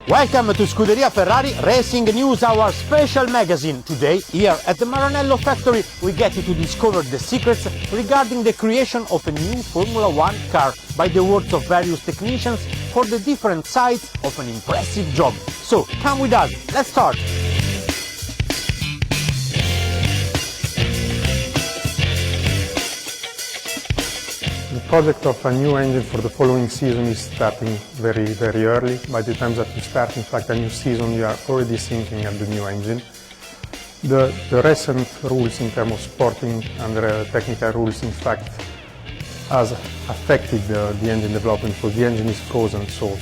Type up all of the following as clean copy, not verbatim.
Welcome to Scuderia Ferrari Racing News, our special magazine. Today, here at the Maranello factory, we get you to discover the secrets regarding the creation of a new Formula One car by the works of various technicians for the different sides of an impressive job. So, come with us, let's start! The project of a new engine for the following season is starting very early. By the time that you start, in fact, a new season, you are already thinking of the new engine. The recent rules in terms of sporting and technical rules, in fact, has affected the engine development because the engine is frozen, so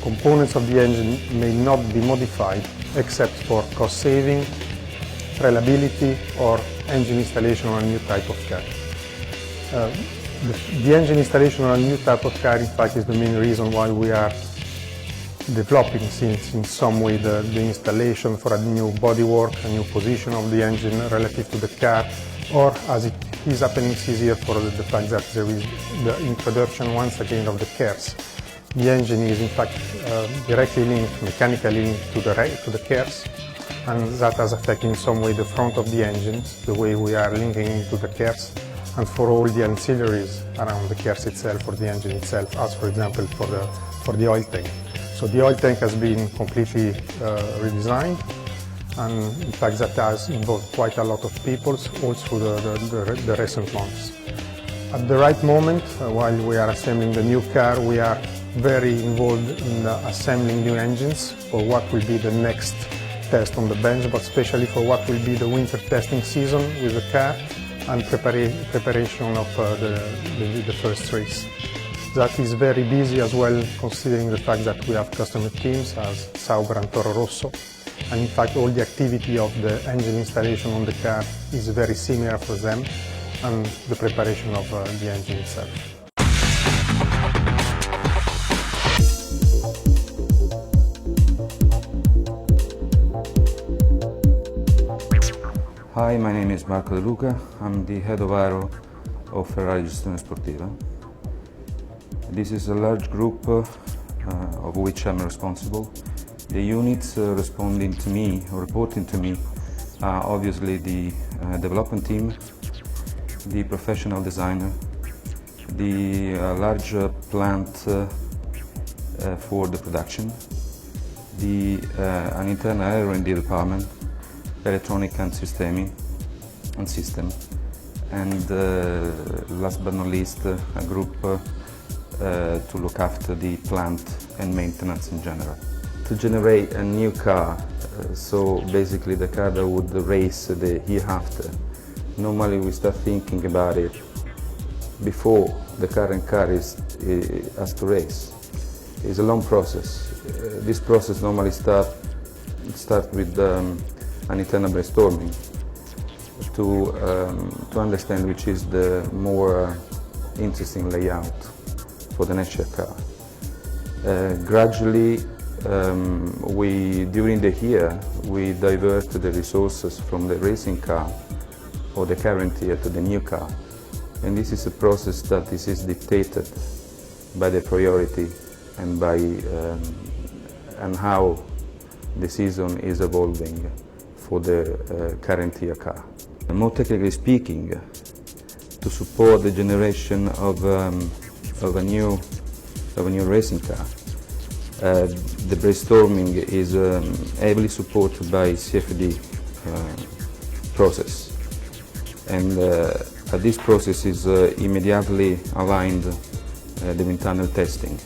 components of the engine may not be modified except for cost saving, reliability, or engine installation on a new type of car. The engine installation on a new type of car, in fact, is the main reason why we are developing, since in some way the installation for a new bodywork, a new position of the engine relative to the car, or as it is happening this year for the fact that there is the introduction once again of the KERS. The engine is in fact directly linked, mechanically linked to the KERS, and that has affected in some way the front of the engines, the way we are linking into the KERS, and for all the ancillaries around the KERS itself or the engine itself, as for example for the oil tank. So the oil tank has been completely redesigned, and in fact that has involved quite a lot of people all through the recent months. At the right moment, while we are assembling the new car, we are very involved in assembling new engines for what will be the next test on the bench, but especially for what will be the winter testing season with the car and preparation of the first race. That is very busy as well, considering the fact that we have customer teams as Sauber and Toro Rosso, and in fact all the activity of the engine installation on the car is very similar for them, and the preparation of the engine itself. Hi, my name is Marco De Luca. I'm the head of aero of Ferrari Gestione Sportiva. This is a large group of which I'm responsible. The units responding to me or reporting to me are obviously the development team, the professional designer, the large plant for the production, an internal R&D department, electronic and system, and last but not least, a group to look after the plant and maintenance in general. To generate a new car, so basically the car that would race the year after, normally we start thinking about it before the current car has to race. It's a long process. This process normally starts with an internal brainstorming to understand which is the more interesting layout for the next year car. Gradually, during the year, we divert the resources from the racing car or the current year to the new car. And this is a process that is dictated by the priority and by and how the season is evolving for the current year car. More technically speaking, to support the generation of a new racing car, the brainstorming is heavily supported by CFD process, and this process is immediately aligned the wind tunnel testing.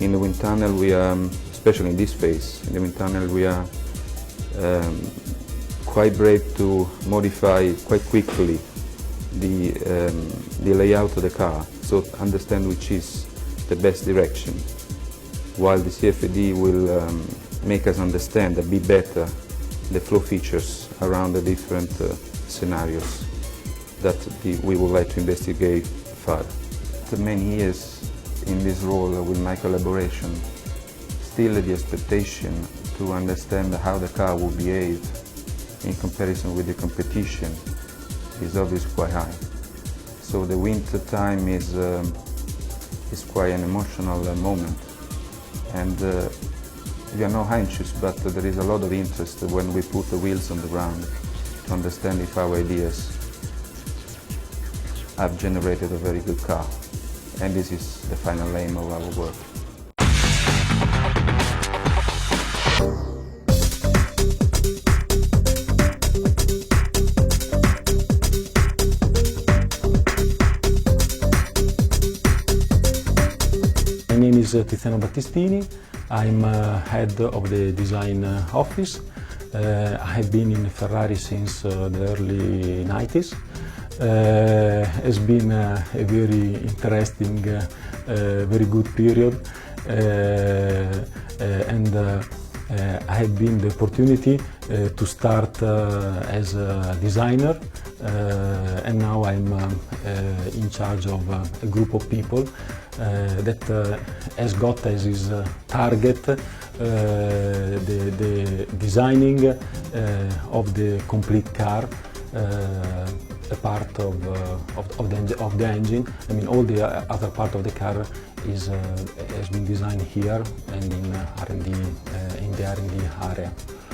In the wind tunnel we are, especially in this phase, in the wind tunnel we are quite brave to modify quite quickly the layout of the car, so to understand which is the best direction, while the CFD will make us understand a bit better the flow features around the different scenarios that we would like to investigate further. After many years in this role with my collaboration, still the expectation to understand how the car will behave in comparison with the competition is obviously quite high. So the winter time is quite an emotional moment, and we are not anxious, but there is a lot of interest when we put the wheels on the ground to understand if our ideas have generated a very good car. And this is the final aim of our work. My name is Tiziano Battistini. I'm head of the design office. I have been in Ferrari since the early 90s. It's been a very interesting, very good period, and I had been the opportunity to start as a designer, and now I'm in charge of a group of people that has got as his target the designing of the complete car, a part of the engine. I mean, all the other part of the car has been designed here and in R&D, in the R&D area.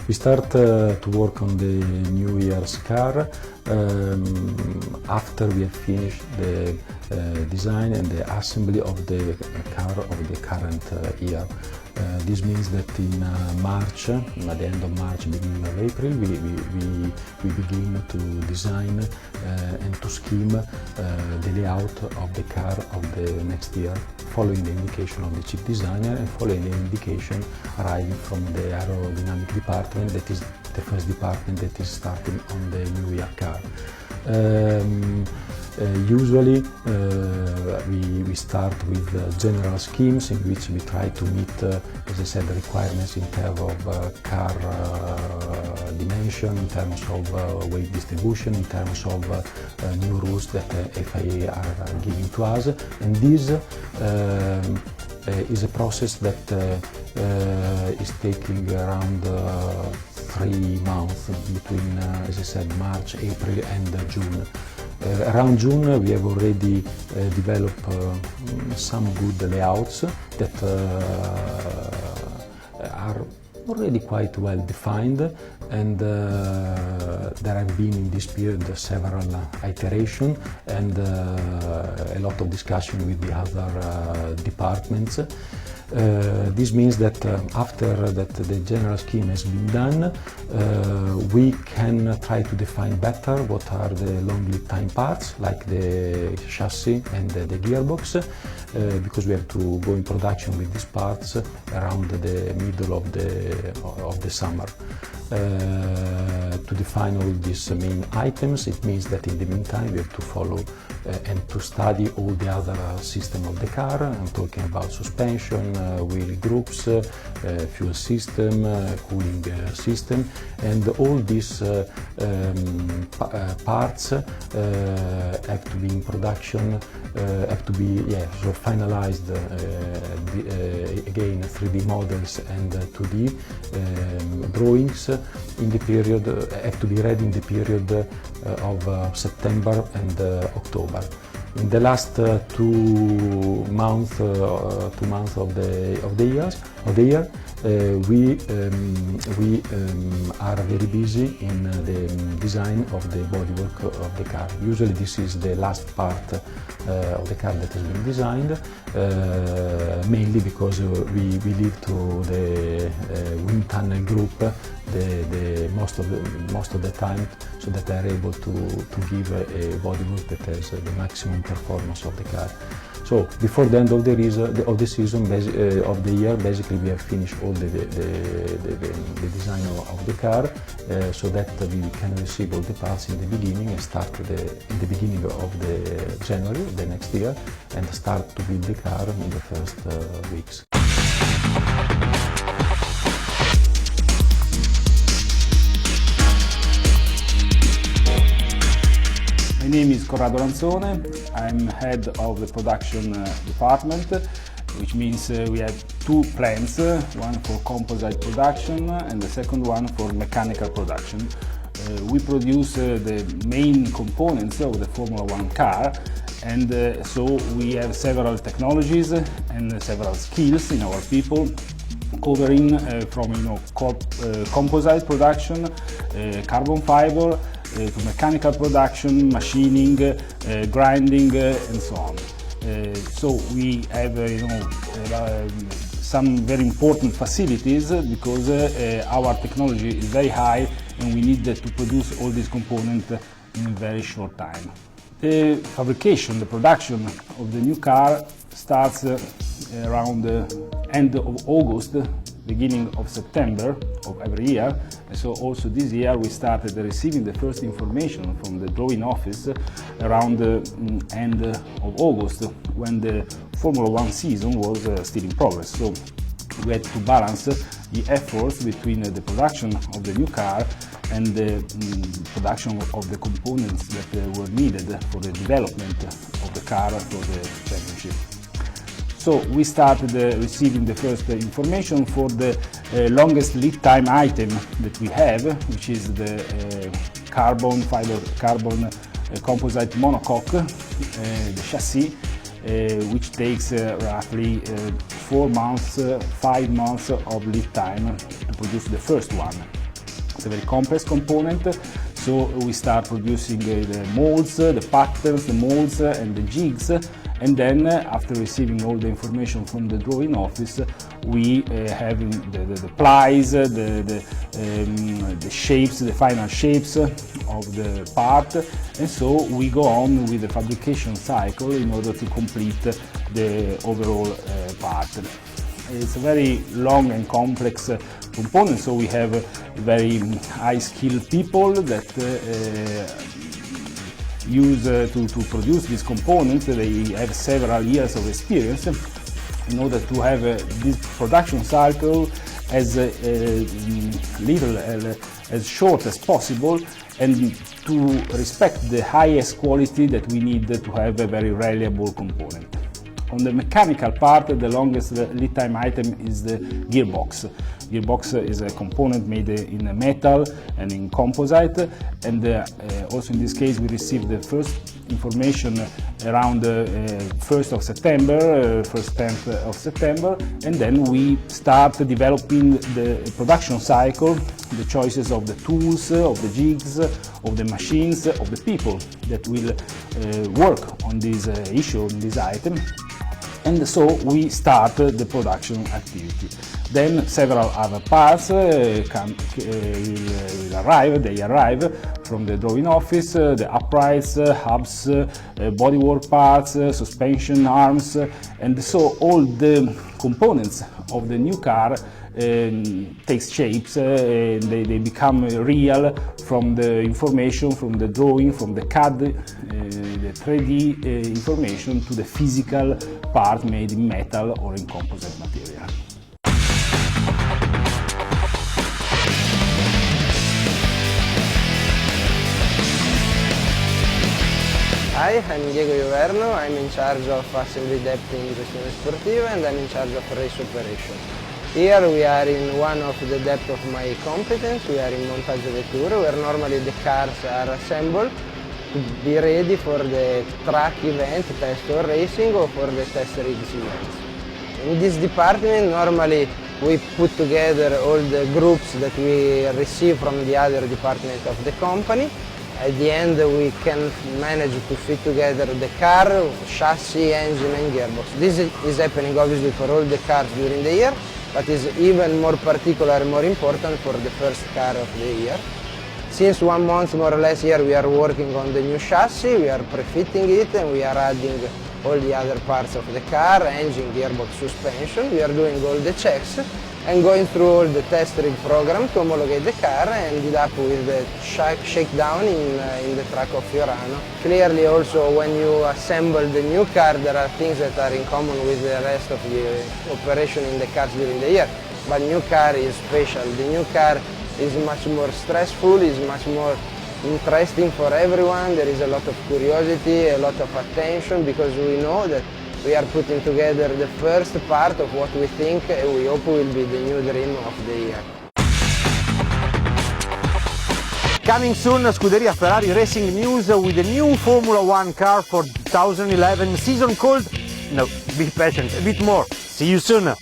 We start to work on the New Year's car after we have finished the design and the assembly of the car of the current year. This means that in March, at the end of March, beginning of April, we begin to design and to scheme the layout of the car of the next year, following the indication of the chief designer and following the indication arriving from the aerodynamic department, that is the first department that is starting on the new year car. Usually we start with general schemes in which we try to meet, as I said, the requirements in terms of car dimension, in terms of weight distribution, in terms of new rules that FIA are giving to us, and this is a process that is taking around 3 months between, as I said, March, April and June. Around June we have already developed some good layouts that are already quite well defined, and there have been in this period several iterations and a lot of discussion with the other departments. This means that after that the general scheme has been done, we can try to define better what are the long lead time parts, like the chassis and the gearbox, because we have to go in production with these parts around the middle of the summer. To define all these main items, it means that in the meantime we have to follow and to study all the other system of the car. I'm talking about suspension, wheel groups, fuel system, cooling system, and all these parts have to be in production, have to be finalized, again 3D models and 2D drawings in the period, have to be ready in the period of September and October. In the last 2 months of the year, we are very busy in the design of the bodywork of the car. Usually this is the last part of the car that has been designed, mainly because we leave to the wind tunnel group most of the time, so that they are able to give a bodywork that has the maximum performance of the car. So before the end of the season of the year, basically we have finished all the design of the car, so that we can receive all the parts in the beginning and start in the beginning of the January the next year, and start to build the car in the first weeks. My name is Corrado Lanzone. I'm head of the production department, which means we have 2 plants, one for composite production and the second one for mechanical production. We produce the main components of the Formula 1 car, and so we have several technologies and several skills in our people covering from composite production, carbon fiber, to mechanical production, machining, grinding, and so on. So we have some very important facilities because our technology is very high and we need to produce all these components in a very short time. The fabrication, the production of the new car starts around the end of August, beginning of September of every year. And so also this year we started receiving the first information from the drawing office around the end of August, when the Formula One season was still in progress. So we had to balance the efforts between the production of the new car and the production of the components that were needed for the development of the car for the championship. So we started receiving the first information for the longest lead time item that we have, which is the carbon composite monocoque, the chassis, which takes roughly 4 months, 5 months of lead time to produce the first one. It's a very complex component, so we start producing the molds, the patterns, the molds and the jigs, and then after receiving all the information from the drawing office, we have the plies, the shapes, the final shapes of the part, and so we go on with the fabrication cycle in order to complete the overall part. It's a very long and complex component, so we have very high-skilled people that use to produce these components. They have several years of experience in order to have this production cycle as little, as short as possible, and to respect the highest quality that we need to have a very reliable component. On the mechanical part, the longest lead time item is the gearbox. Gearbox is a component made in metal and in composite, and also in this case we received the first information around the 1st of September, first 10th of September, and then we start developing the production cycle, the choices of the tools, of the jigs, of the machines, of the people that will work on this issue, on this item. And so we start the production activity. Then several other parts will arrive, they arrive from the drawing office, the uprights, hubs, bodywork parts, suspension arms, and so all the components of the new car takes shapes, they become real from the information, from the drawing, from the CAD, the 3D information to the physical part made in metal or in composite material. Hi, I'm Diego Ioverno. I'm in charge of assembly depth in Gestione Sportiva, and I'm in charge of race operation. Here we are in one of the depth of my competence. We are in Montaggio Vetture, where normally the cars are assembled to be ready for the track event, test or racing, or for the test rigs events. In this department, normally we put together all the groups that we receive from the other department of the company. At the end, we can manage to fit together the car, chassis, engine and gearbox. This is happening obviously for all the cars during the year, but is even more particular and more important for the first car of the year. Since 1 month more or less here we are working on the new chassis, we are pre-fitting it and we are adding all the other parts of the car, engine, gearbox, suspension. We are doing all the checks and going through all the test rig program to homologate the car and ended up with the shakedown in the track of Fiorano. Clearly also when you assemble the new car there are things that are in common with the rest of the operation in the cars during the year. But new car is special. The new car is much more stressful, is much more interesting for everyone. There is a lot of curiosity, a lot of attention, because we know that we are putting together the first part of what we think and we hope will be the new dream of the year. Coming soon, Scuderia Ferrari Racing News with a new Formula One car for 2011 season called, no, be patient, a bit more. See you soon.